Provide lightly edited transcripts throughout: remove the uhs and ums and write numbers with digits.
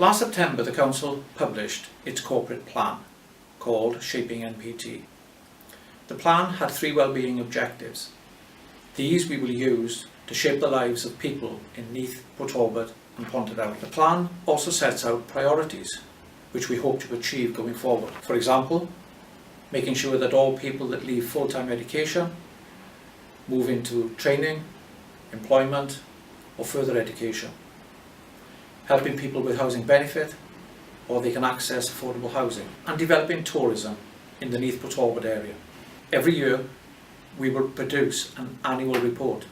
Last September the Council published its corporate plan called Shaping NPT. The plan had 3 wellbeing objectives. These we will use to shape the lives of people in Neath, Talbot and Pontardawe. The plan also sets out priorities which we hope to achieve going forward. For example, making sure that all people that leave full-time education move into training, employment or further education. Helping people with housing benefit or they can access affordable housing. And developing tourism in the Neath Talbot area. Every year we will produce an annual report.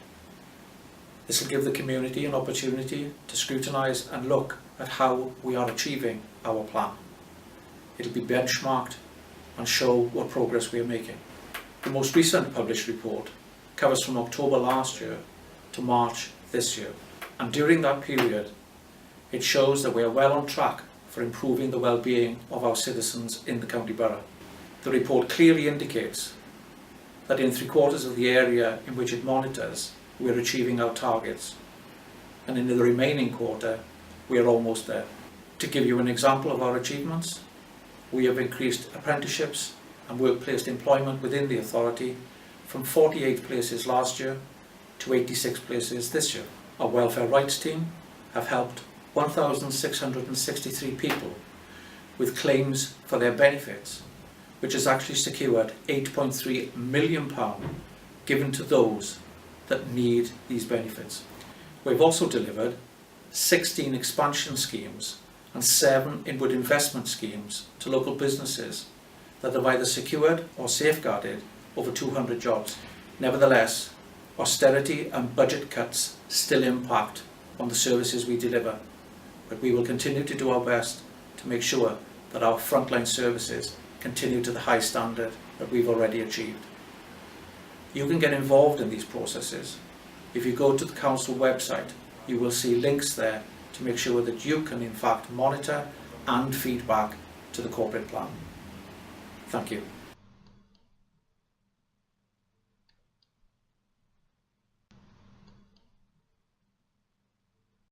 This will give the community an opportunity to scrutinise and look at how we are achieving our plan. It will be benchmarked and show what progress we are making. The most recent published report covers from October last year to March this year, and during that period it shows that we are well on track for improving the well-being of our citizens in the county borough. The report clearly indicates that in 3/4 of the area in which it monitors we are achieving our targets, and in the remaining quarter we are almost there. To give you an example of our achievements, we have increased apprenticeships and workplace employment within the authority from 48 places last year to 86 places this year. Our welfare rights team have helped 1,663 people with claims for their benefits, which has actually secured £8.3 million given to those that need these benefits. We've also delivered 16 expansion schemes and 7 inward investment schemes to local businesses that have either secured or safeguarded over 200 jobs. Nevertheless, austerity and budget cuts still impact on the services we deliver, but we will continue to do our best to make sure that our frontline services continue to the high standard that we've already achieved. You can get involved in these processes. If you go to the Council website, you will see links there to make sure that you can in fact monitor and feedback to the corporate plan. Thank you.